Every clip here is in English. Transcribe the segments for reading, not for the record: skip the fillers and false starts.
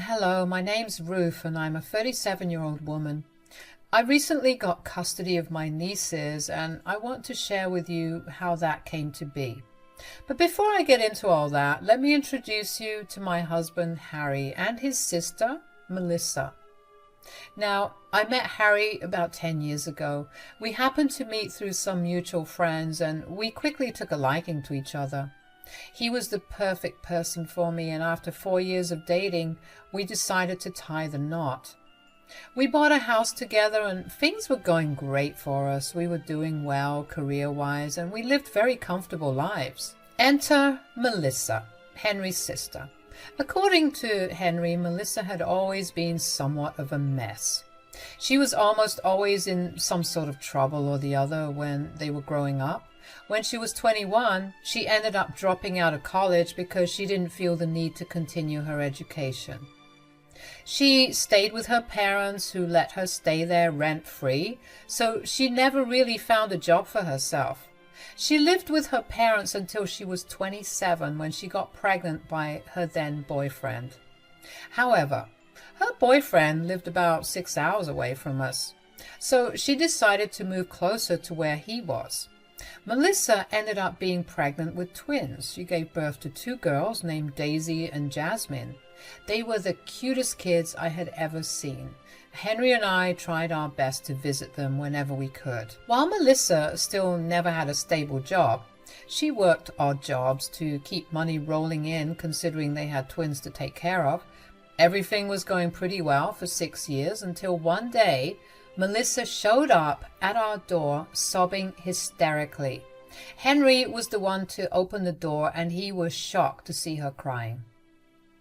Hello, my name's Ruth and I'm a 37-year-old woman. I recently got custody of my nieces and I want to share with you how that came to be. But before I get into all that, let me introduce you to my husband Harry and his sister Melissa. Now, I met Harry about 10 years ago. We happened to meet through some mutual friends and we quickly took a liking to each other. He was the perfect person for me, and after 4 years of dating, we decided to tie the knot. We bought a house together and things were going great for us. We were doing well career-wise and we lived very comfortable lives. Enter Melissa, Henry's sister. According to Henry, Melissa had always been somewhat of a mess. She was almost always in some sort of trouble or the other when they were growing up. When she was 21, she ended up dropping out of college because she didn't feel the need to continue her education. She stayed with her parents who let her stay there rent-free, so she never really found a job for herself. She lived with her parents until she was 27 when she got pregnant by her then boyfriend. However, her boyfriend lived about 6 hours away from us, so she decided to move closer to where he was. Melissa ended up being pregnant with twins. She gave birth to 2 girls named Daisy and Jasmine. They were the cutest kids I had ever seen. Henry and I tried our best to visit them whenever we could. While Melissa still never had a stable job, she worked odd jobs to keep money rolling in considering they had twins to take care of. Everything was going pretty well for 6 years until one day Melissa showed up at our door sobbing hysterically. Henry was the one to open the door and he was shocked to see her crying.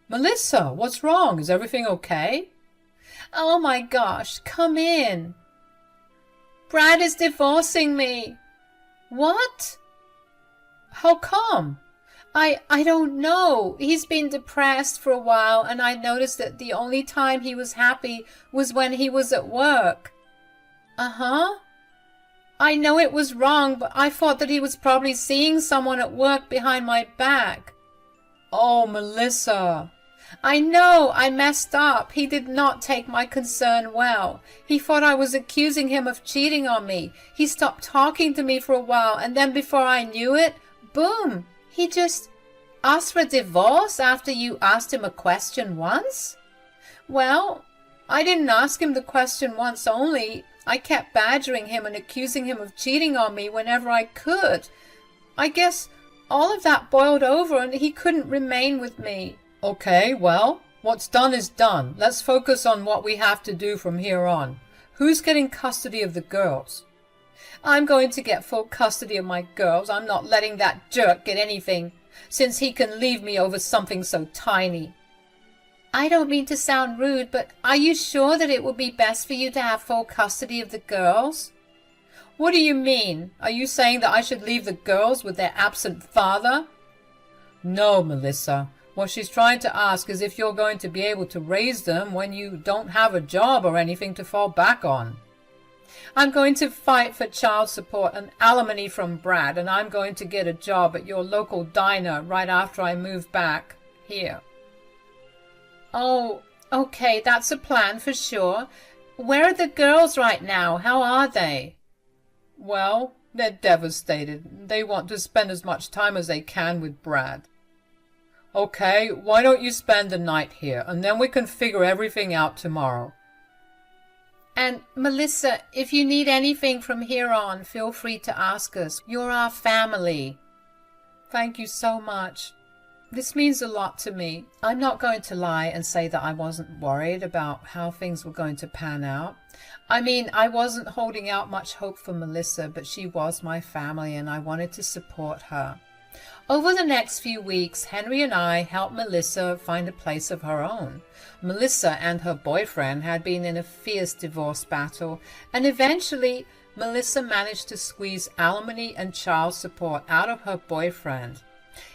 "Melissa, what's wrong? Is everything okay?" "Oh my gosh, come in." "Brad is divorcing me." "What? How come?" I don't know. He's been depressed for a while and I noticed that the only time he was happy was when he was at work." "Uh-huh. I know it was wrong, but I thought that he was probably seeing someone at work behind my back." "Oh, Melissa." "I know, I messed up. He did not take my concern well. He thought I was accusing him of cheating on me. He stopped talking to me for a while, and then before I knew it, boom, he just asked for a divorce after you asked him a question once." "Well, I didn't ask him the question once only. I kept badgering him and accusing him of cheating on me whenever I could. I guess all of that boiled over and he couldn't remain with me." "Okay, well, what's done is done. Let's focus on what we have to do from here on. Who's getting custody of the girls?" "I'm going to get full custody of my girls. I'm not letting that jerk get anything, since he can leave me over something so tiny." "I don't mean to sound rude, but are you sure that it would be best for you to have full custody of the girls?" "What do you mean? Are you saying that I should leave the girls with their absent father?" "No, Melissa. What she's trying to ask is if you're going to be able to raise them when you don't have a job or anything to fall back on." "I'm going to fight for child support and alimony from Brad, and I'm going to get a job at your local diner right after I move back here." "Oh, okay, that's a plan for sure. Where are the girls right now? How are they?" "Well, they're devastated. They want to spend as much time as they can with Brad." "Okay, why don't you spend the night here, and then we can figure everything out tomorrow." "And Melissa, if you need anything from here on, feel free to ask us. You're our family." "Thank you so much. This means a lot to me." I'm not going to lie and say that I wasn't worried about how things were going to pan out. I mean, I wasn't holding out much hope for Melissa, but she was my family and I wanted to support her. Over the next few weeks, Henry and I helped Melissa find a place of her own. Melissa and her boyfriend had been in a fierce divorce battle, and eventually Melissa managed to squeeze alimony and child support out of her boyfriend.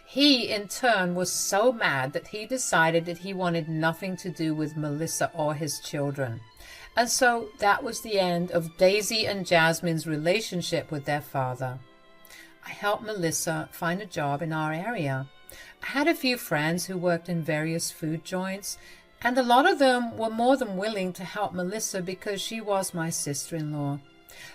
He, in turn, was so mad that he decided that he wanted nothing to do with Melissa or his children. And so that was the end of Daisy and Jasmine's relationship with their father. I helped Melissa find a job in our area. I had a few friends who worked in various food joints, And a lot of them were more than willing to help Melissa because she was my sister-in-law.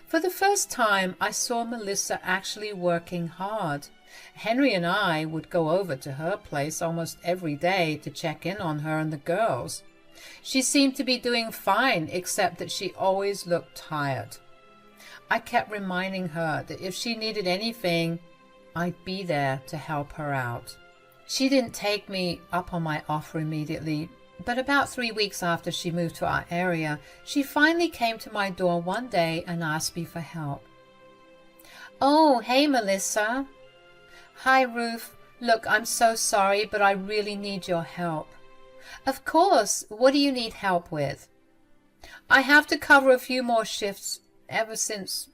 For the first time, I saw Melissa actually working hard. Henry and I would go over to her place almost every day to check in on her and the girls. She seemed to be doing fine, except that she always looked tired. I kept reminding her that if she needed anything, I'd be there to help her out. She didn't take me up on my offer immediately, but about 3 weeks after she moved to our area, she finally came to my door one day and asked me for help. "Oh, hey, Melissa." "Hi, Ruth. Look, I'm so sorry, but I really need your help." "Of course. What do you need help with?" "I have to cover a few more shifts ever since,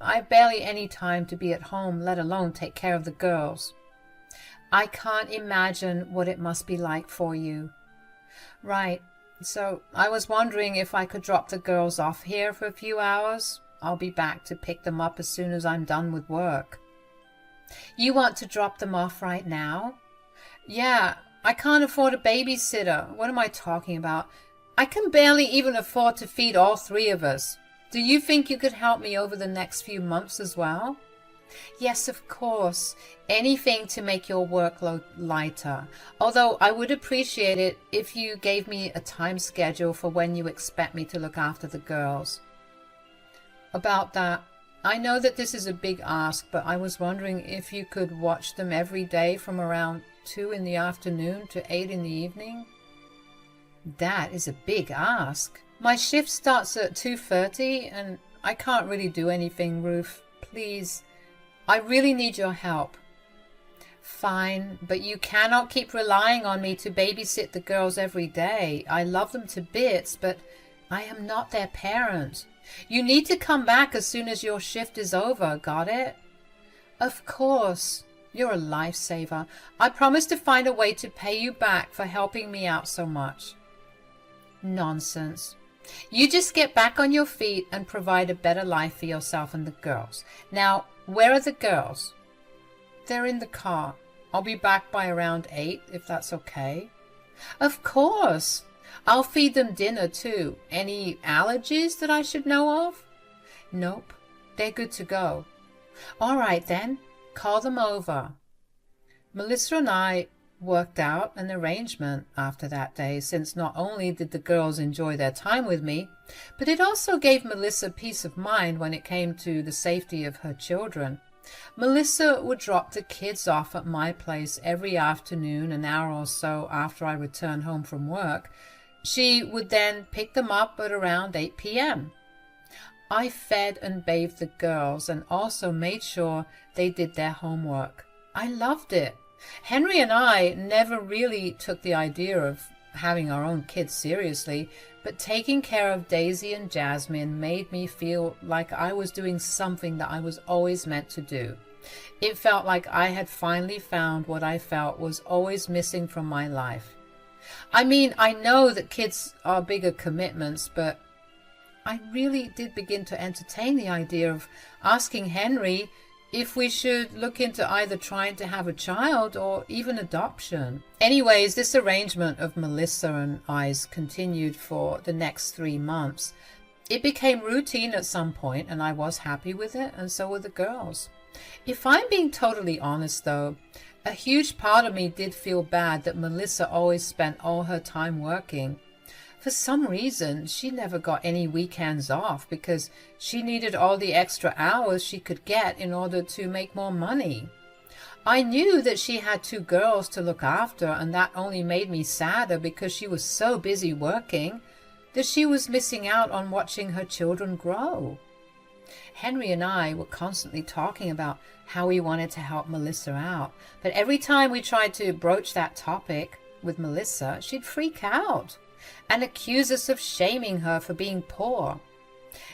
I've barely any time to be at home, let alone take care of the girls." "I can't imagine what it must be like for you." "Right. So I was wondering if I could drop the girls off here for a few hours. I'll be back to pick them up as soon as I'm done with work." "You want to drop them off right now?" "Yeah, I can't afford a babysitter. What am I talking about? I can barely even afford to feed all 3 of us. Do you think you could help me over the next few months as well?" "Yes, of course. Anything to make your workload lighter. Although I would appreciate it if you gave me a time schedule for when you expect me to look after the girls." "About that, I know that this is a big ask, but I was wondering if you could watch them every day from around 2 in the afternoon to 8 in the evening." "That is a big ask. My shift starts at 2:30 and I can't really do anything, Ruth. Please, I really need your help." "Fine, but you cannot keep relying on me to babysit the girls every day. I love them to bits, but I am not their parent. You need to come back as soon as your shift is over, got it?" "Of course. You're a lifesaver. I promise to find a way to pay you back for helping me out so much." "Nonsense. You just get back on your feet and provide a better life for yourself and the girls. Now, where are the girls?" "They're in the car. I'll be back by around 8, if that's okay." "Of course. I'll feed them dinner too. Any allergies that I should know of?" "Nope. They're good to go." "All right then. Call them over." Melissa and I worked out an arrangement after that day, since not only did the girls enjoy their time with me, but it also gave Melissa peace of mind when it came to the safety of her children. Melissa would drop the kids off at my place every afternoon, an hour or so after I returned home from work. She would then pick them up at around 8 p.m. I fed and bathed the girls and also made sure they did their homework. I loved it. Henry and I never really took the idea of having our own kids seriously, but taking care of Daisy and Jasmine made me feel like I was doing something that I was always meant to do. It felt like I had finally found what I felt was always missing from my life. I mean, I know that kids are bigger commitments, but I really did begin to entertain the idea of asking Henry if we should look into either trying to have a child or even adoption. Anyways, this arrangement of Melissa and I's continued for the next 3 months. It became routine at some point, and I was happy with it, and so were the girls. If I'm being totally honest, though, a huge part of me did feel bad that Melissa always spent all her time working. For some reason, she never got any weekends off because she needed all the extra hours she could get in order to make more money. I knew that she had 2 girls to look after, and that only made me sadder because she was so busy working that she was missing out on watching her children grow. Henry and I were constantly talking about how we wanted to help Melissa out, but every time we tried to broach that topic with Melissa, she'd freak out and accuse us of shaming her for being poor.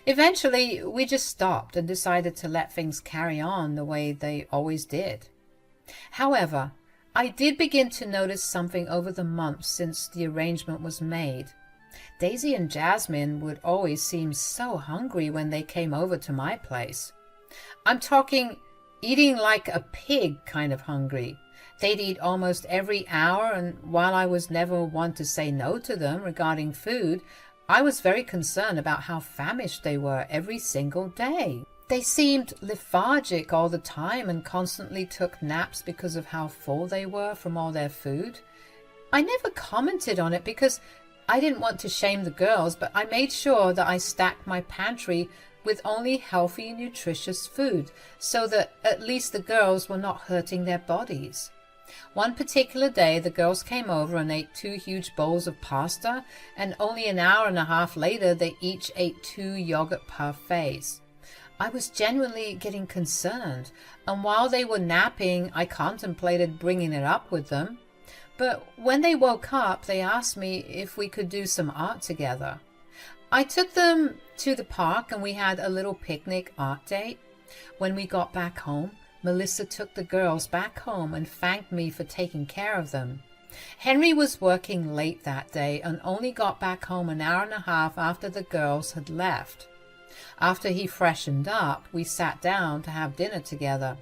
Eventually, we just stopped and decided to let things carry on the way they always did. However, I did begin to notice something over the months since the arrangement was made. Daisy and Jasmine would always seem so hungry when they came over to my place. I'm talking eating like a pig kind of hungry. They'd eat almost every hour, and while I was never one to say no to them regarding food, I was very concerned about how famished they were every single day. They seemed lethargic all the time and constantly took naps because of how full they were from all their food. I never commented on it because I didn't want to shame the girls, but I made sure that I stacked my pantry with only healthy, nutritious food so that at least the girls were not hurting their bodies. One particular day, the girls came over and ate 2 huge bowls of pasta, and only an hour and a half later, they each ate 2 yogurt parfaits. I was genuinely getting concerned, and while they were napping, I contemplated bringing it up with them. But when they woke up, they asked me if we could do some art together. I took them to the park and we had a little picnic art date. When we got back home, Melissa took the girls back home and thanked me for taking care of them. Henry was working late that day and only got back home an hour and a half after the girls had left. After he freshened up, we sat down to have dinner together.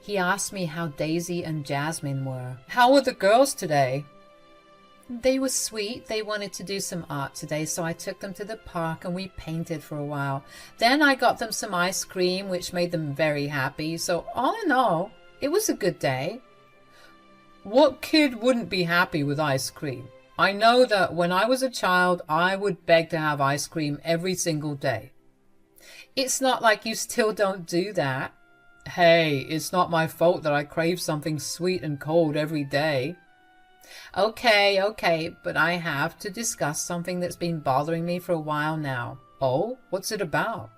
He asked me how Daisy and Jasmine were. "How were the girls today?" "They were sweet. They wanted to do some art today, so I took them to the park and we painted for a while. Then I got them some ice cream, which made them very happy. So all in all, it was a good day." What kid wouldn't be happy with ice cream? I know that when I was a child, I would beg to have ice cream every single day. It's not like you still don't do that. Hey, it's not my fault that I crave something sweet and cold every day. Okay, but I have to discuss something that's been bothering me for a while now. Oh, what's it about?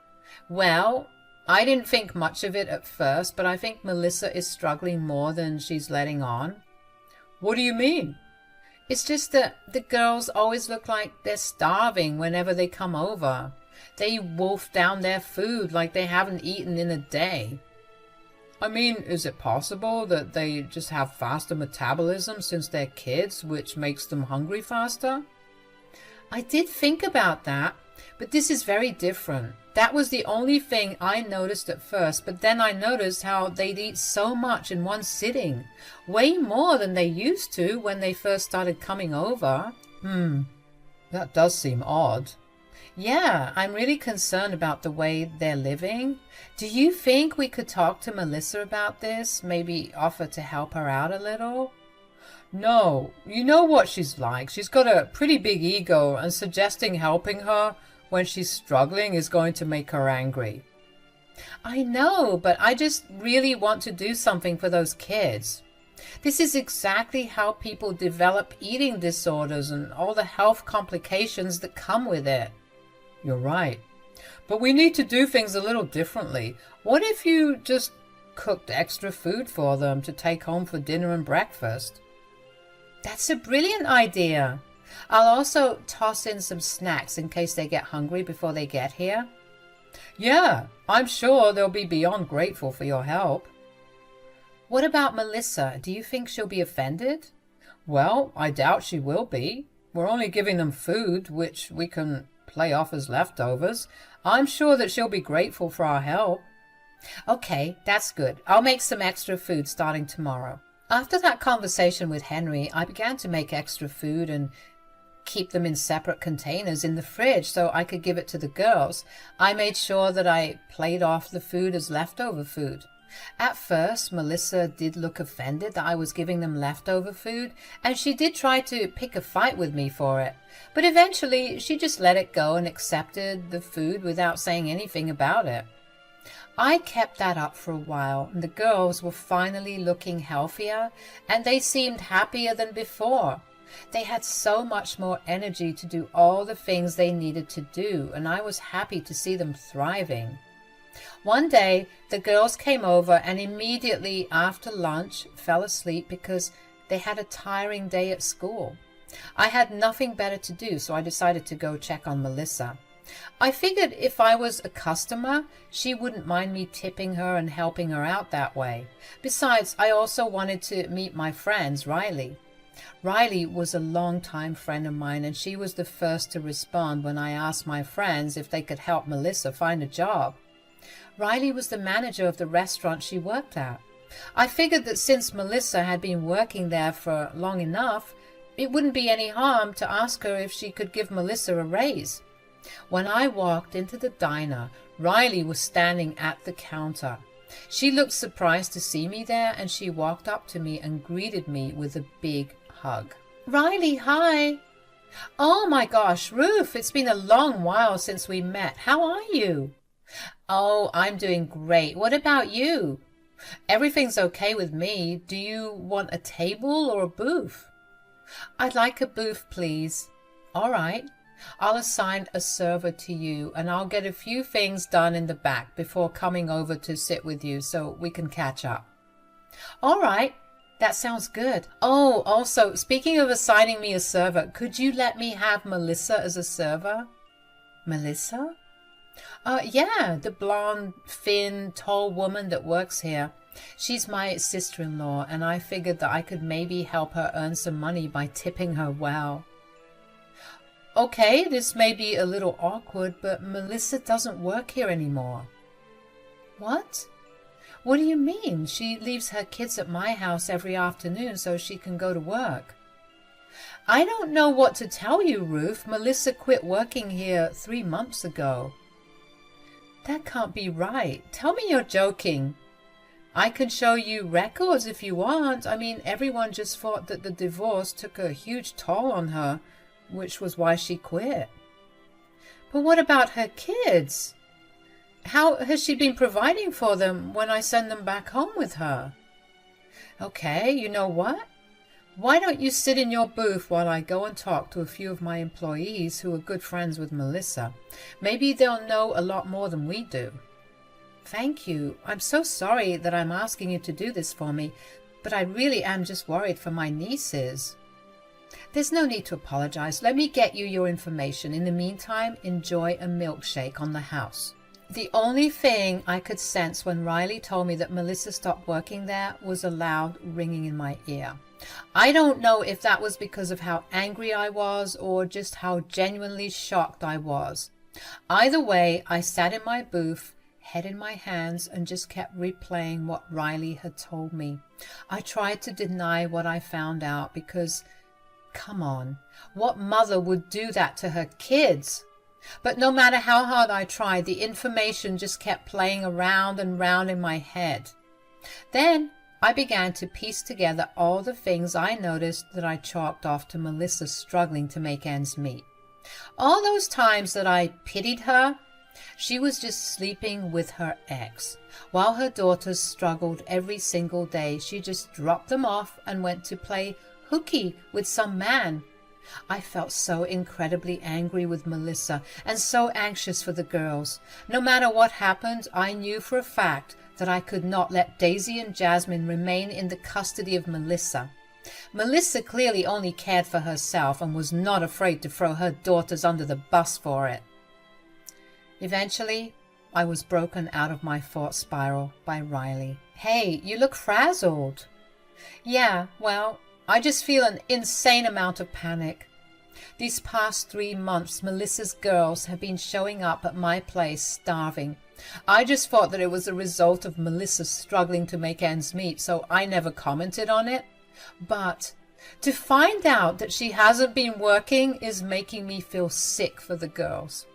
Well, I didn't think much of it at first, but I think Melissa is struggling more than she's letting on. What do you mean? It's just that the girls always look like they're starving whenever they come over. They wolf down their food like they haven't eaten in a day. I mean, is it possible that they just have faster metabolism since they're kids, which makes them hungry faster? I did think about that, but this is very different. That was the only thing I noticed at first, but then I noticed how they'd eat so much in one sitting, way more than they used to when they first started coming over. That does seem odd. Yeah, I'm really concerned about the way they're living. Do you think we could talk to Melissa about this? Maybe offer to help her out a little? No, you know what she's like. She's got a pretty big ego, and suggesting helping her when she's struggling is going to make her angry. I know, but I just really want to do something for those kids. This is exactly how people develop eating disorders and all the health complications that come with it. You're right. But we need to do things a little differently. What if you just cooked extra food for them to take home for dinner and breakfast? That's a brilliant idea. I'll also toss in some snacks in case they get hungry before they get here. Yeah, I'm sure they'll be beyond grateful for your help. What about Melissa? Do you think she'll be offended? Well, I doubt she will be. We're only giving them food, which we can play off as leftovers. I'm sure that she'll be grateful for our help. Okay, that's good. I'll make some extra food starting tomorrow. After that conversation with Henry, I began to make extra food and keep them in separate containers in the fridge so I could give it to the girls. I made sure that I played off the food as leftover food. At first, Melissa did look offended that I was giving them leftover food, and she did try to pick a fight with me for it. But eventually, she just let it go and accepted the food without saying anything about it. I kept that up for a while, and the girls were finally looking healthier, and they seemed happier than before. They had so much more energy to do all the things they needed to do, and I was happy to see them thriving. One day, the girls came over and immediately after lunch fell asleep because they had a tiring day at school. I had nothing better to do, so I decided to go check on Melissa. I figured if I was a customer, she wouldn't mind me tipping her and helping her out that way. Besides, I also wanted to meet my friends, Riley. Riley was a long-time friend of mine, and she was the first to respond when I asked my friends if they could help Melissa find a job. Riley was the manager of the restaurant she worked at. I figured that since Melissa had been working there for long enough, it wouldn't be any harm to ask her if she could give Melissa a raise. When I walked into the diner, Riley was standing at the counter. She looked surprised to see me there, and she walked up to me and greeted me with a big hug. Riley, hi. Oh my gosh, Ruth, it's been a long while since we met. How are you? Oh, I'm doing great. What about you? Everything's okay with me. Do you want a table or a booth? I'd like a booth, please. All right. I'll assign a server to you, and I'll get a few things done in the back before coming over to sit with you so we can catch up. All right. That sounds good. Oh, also, speaking of assigning me a server, could you let me have Melissa as a server? Melissa? Yeah, the blonde, thin, tall woman that works here. She's my sister-in-law, and I figured that I could maybe help her earn some money by tipping her well. Okay, this may be a little awkward, but Melissa doesn't work here anymore. What? What do you mean? She leaves her kids at my house every afternoon so she can go to work. I don't know what to tell you, Ruth. Melissa quit working here 3 months ago. That can't be right. Tell me you're joking. I can show you records if you want. I mean, everyone just thought that the divorce took a huge toll on her, which was why she quit. But what about her kids? How has she been providing for them when I send them back home with her? Okay, you know what? Why don't you sit in your booth while I go and talk to a few of my employees who are good friends with Melissa? Maybe they'll know a lot more than we do. Thank you. I'm so sorry that I'm asking you to do this for me, but I really am just worried for my nieces. There's no need to apologize. Let me get you your information. In the meantime, enjoy a milkshake on the house. The only thing I could sense when Riley told me that Melissa stopped working there was a loud ringing in my ear. I don't know if that was because of how angry I was or just how genuinely shocked I was. Either way, I sat in my booth, head in my hands, and just kept replaying what Riley had told me. I tried to deny what I found out because, come on, what mother would do that to her kids? But no matter how hard I tried, the information just kept playing around and round in my head. Then I began to piece together all the things I noticed that I chalked off to Melissa struggling to make ends meet. All those times that I pitied her, she was just sleeping with her ex. While her daughters struggled every single day, she just dropped them off and went to play hooky with some man. I felt so incredibly angry with Melissa and so anxious for the girls. No matter what happened, I knew for a fact that I could not let Daisy and Jasmine remain in the custody of Melissa. Melissa clearly only cared for herself and was not afraid to throw her daughters under the bus for it. Eventually, I was broken out of my thought spiral by Riley. Hey, you look frazzled. Yeah, well, I just feel an insane amount of panic. These past 3 months, Melissa's girls have been showing up at my place starving. I just thought that it was a result of Melissa struggling to make ends meet, so I never commented on it. But to find out that she hasn't been working is making me feel sick for the girls.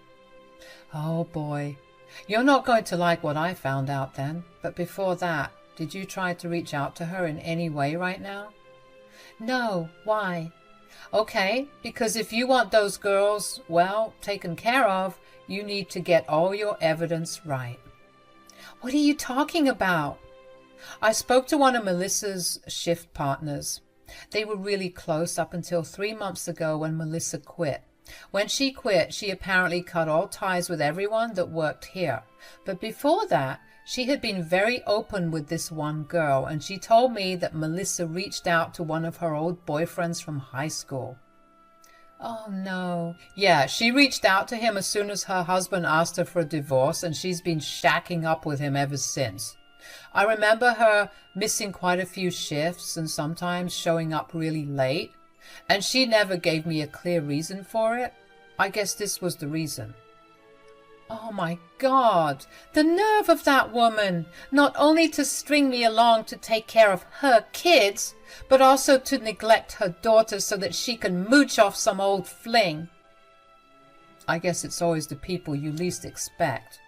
Oh boy, you're not going to like what I found out then. But before that, did you try to reach out to her in any way right now? No, why? Okay, because if you want those girls, well, taken care of, you need to get all your evidence right. What are you talking about? I spoke to one of Melissa's shift partners. They were really close up until 3 months ago when Melissa quit. When she quit, she apparently cut all ties with everyone that worked here. But before that, she had been very open with this one girl, and she told me that Melissa reached out to one of her old boyfriends from high school. Oh no. Yeah, she reached out to him as soon as her husband asked her for a divorce, and she's been shacking up with him ever since. I remember her missing quite a few shifts and sometimes showing up really late, and she never gave me a clear reason for it. I guess this was the reason. Oh my God, the nerve of that woman, not only to string me along to take care of her kids, but also to neglect her daughter so that she can mooch off some old fling. I guess it's always the people you least expect.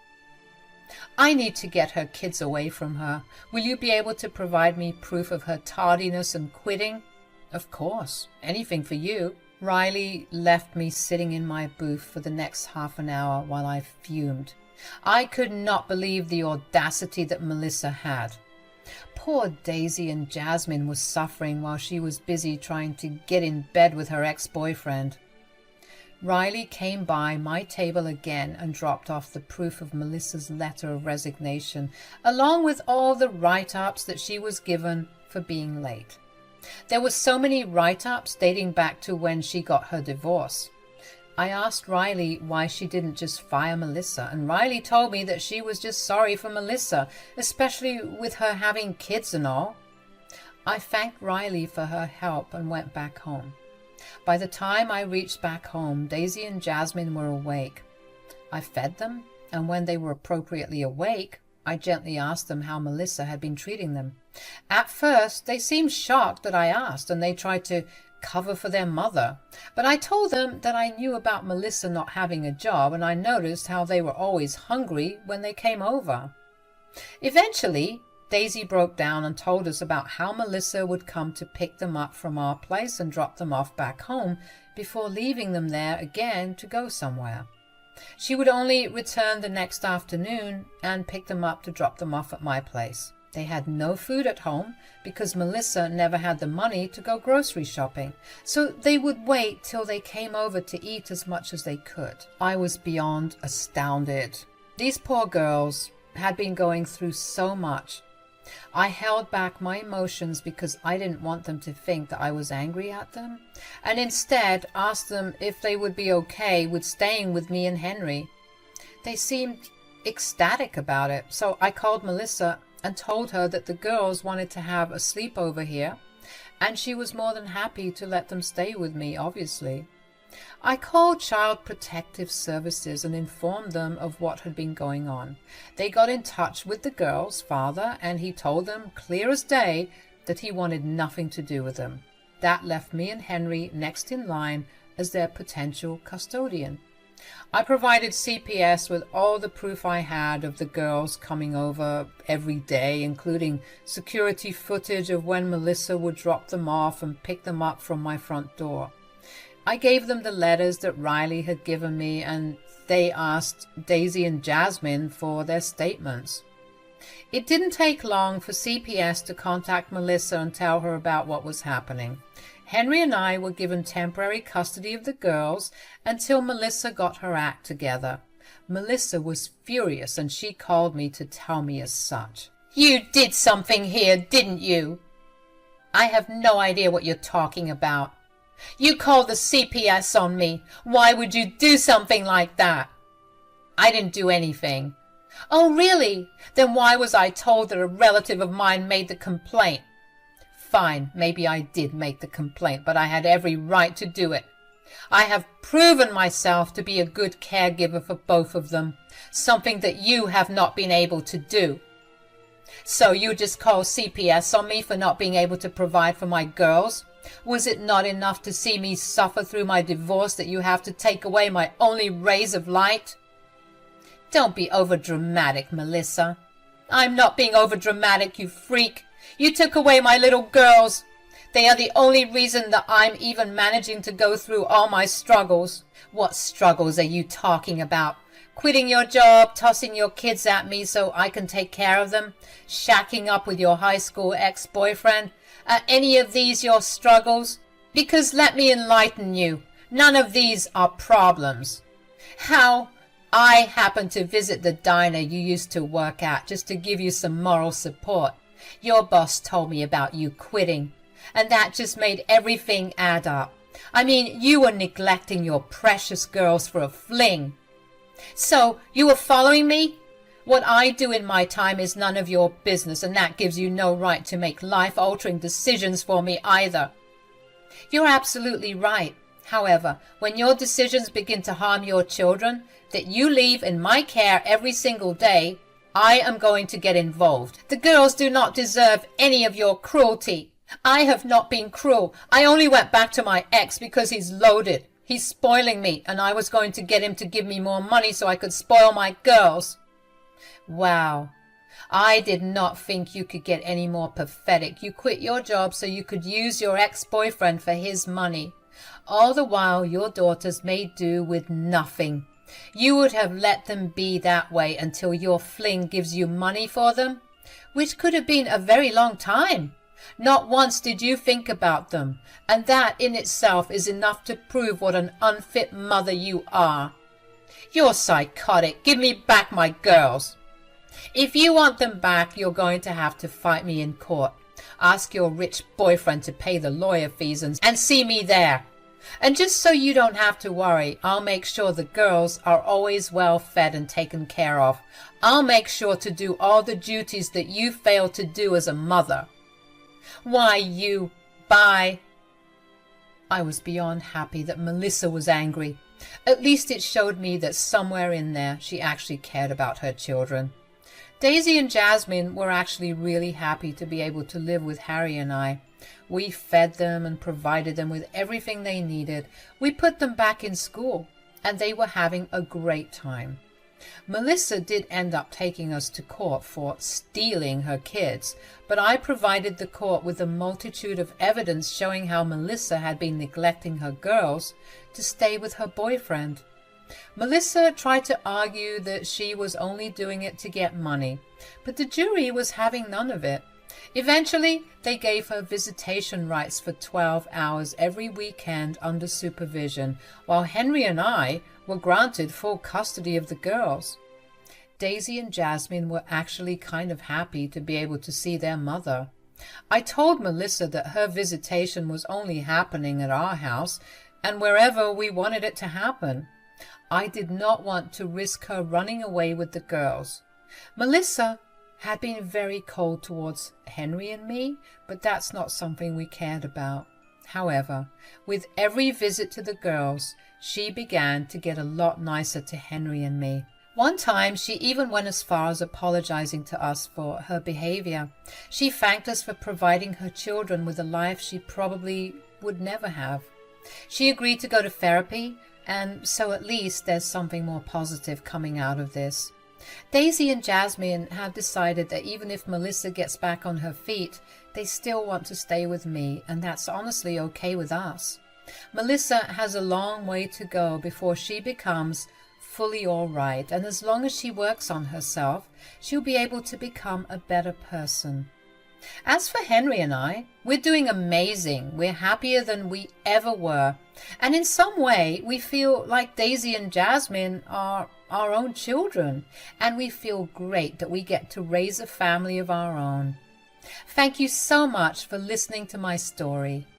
I need to get her kids away from her. Will you be able to provide me proof of her tardiness and quitting? Of course, anything for you. Riley left me sitting in my booth for the next half an hour while I fumed. I could not believe the audacity that Melissa had. Poor Daisy and Jasmine was suffering while she was busy trying to get in bed with her ex-boyfriend. Riley came by my table again and dropped off the proof of Melissa's letter of resignation, along with all the write-ups that she was given for being late. There were so many write-ups dating back to when she got her divorce. I asked Riley why she didn't just fire Melissa, and Riley told me that she was just sorry for Melissa, especially with her having kids and all. I thanked Riley for her help and went back home. By the time I reached back home, Daisy and Jasmine were awake. I fed them, and when they were appropriately awake, I gently asked them how Melissa had been treating them. At first, they seemed shocked that I asked, and they tried to cover for their mother. But I told them that I knew about Melissa not having a job, and I noticed how they were always hungry when they came over. Eventually, Daisy broke down and told us about how Melissa would come to pick them up from our place and drop them off back home before leaving them there again to go somewhere. She would only return the next afternoon and pick them up to drop them off at my place. They had no food at home because Melissa never had the money to go grocery shopping, so they would wait till they came over to eat as much as they could. I was beyond astounded. These poor girls had been going through so much. I held back my emotions because I didn't want them to think that I was angry at them, and instead asked them if they would be okay with staying with me and Henry. They seemed ecstatic about it, so I called Melissa and told her that the girls wanted to have a sleepover here, and she was more than happy to let them stay with me, obviously. I called Child Protective Services and informed them of what had been going on. They got in touch with the girls' father, and he told them clear as day that he wanted nothing to do with them. That left me and Henry next in line as their potential custodian. I provided CPS with all the proof I had of the girls coming over every day, including security footage of when Melissa would drop them off and pick them up from my front door. I gave them the letters that Riley had given me, and they asked Daisy and Jasmine for their statements. It didn't take long for CPS to contact Melissa and tell her about what was happening. Henry and I were given temporary custody of the girls until Melissa got her act together. Melissa was furious, and she called me to tell me as such. "You did something here, didn't you?" "I have no idea what you're talking about." "You called the CPS on me. Why would you do something like that?" "I didn't do anything." "Oh, really? Then why was I told that a relative of mine made the complaint?" "Fine, maybe I did make the complaint, but I had every right to do it. I have proven myself to be a good caregiver for both of them, something that you have not been able to do." "So you just call CPS on me for not being able to provide for my girls? Was it not enough to see me suffer through my divorce that you have to take away my only rays of light?" "Don't be overdramatic, Melissa." "I'm not being overdramatic, you freak. You took away my little girls. They are the only reason that I'm even managing to go through all my struggles." "What struggles are you talking about? Quitting your job, tossing your kids at me so I can take care of them, shacking up with your high school ex-boyfriend? Are any of these your struggles? Because let me enlighten you, none of these are problems. How? I happened to visit the diner you used to work at just to give you some moral support. Your boss told me about you quitting, and that just made everything add up. I mean, you were neglecting your precious girls for a fling. So, you were following me? What I do in my time is none of your business, and that gives you no right to make life-altering decisions for me either." "You're absolutely right. However, when your decisions begin to harm your children that you leave in my care every single day, I am going to get involved. The girls do not deserve any of your cruelty. I have not been cruel. I only went back to my ex because he's loaded. He's spoiling me, and I was going to get him to give me more money so I could spoil my girls. Wow. I did not think you could get any more pathetic. You quit your job so you could use your ex-boyfriend for his money. All the while your daughters made do with nothing. You would have let them be that way until your fling gives you money for them, which could have been a very long time. Not once did you think about them, and that in itself is enough to prove what an unfit mother you are. You're psychotic. Give me back my girls. If you want them back, you're going to have to fight me in court. Ask your rich boyfriend to pay the lawyer fees and see me there. And just so you don't have to worry, I'll make sure the girls are always well fed and taken care of. I'll make sure to do all the duties that you failed to do as a mother. Why, you... Bye. I was beyond happy that Melissa was angry. At least it showed me that somewhere in there she actually cared about her children. Daisy and Jasmine were actually really happy to be able to live with Harry and I. We fed them and provided them with everything they needed. We put them back in school, and they were having a great time. Melissa did end up taking us to court for stealing her kids, but I provided the court with a multitude of evidence showing how Melissa had been neglecting her girls to stay with her boyfriend. Melissa tried to argue that she was only doing it to get money, but the jury was having none of it. Eventually, they gave her visitation rights for 12 hours every weekend under supervision, while Henry and I were granted full custody of the girls. Daisy and Jasmine were actually kind of happy to be able to see their mother. I told Melissa that her visitation was only happening at our house and wherever we wanted it to happen. I did not want to risk her running away with the girls. Melissa had been very cold towards Henry and me, but that's not something we cared about. However, with every visit to the girls, she began to get a lot nicer to Henry and me. One time, she even went as far as apologizing to us for her behavior. She thanked us for providing her children with a life she probably would never have. She agreed to go to therapy, and so at least there's something more positive coming out of this. Daisy and Jasmine have decided that even if Melissa gets back on her feet, they still want to stay with me, and that's honestly okay with us. Melissa has a long way to go before she becomes fully all right, and as long as she works on herself, she'll be able to become a better person. As for Henry and I, we're doing amazing. We're happier than we ever were. And in some way, we feel like Daisy and Jasmine are our own children. And we feel great that we get to raise a family of our own. Thank you so much for listening to my story.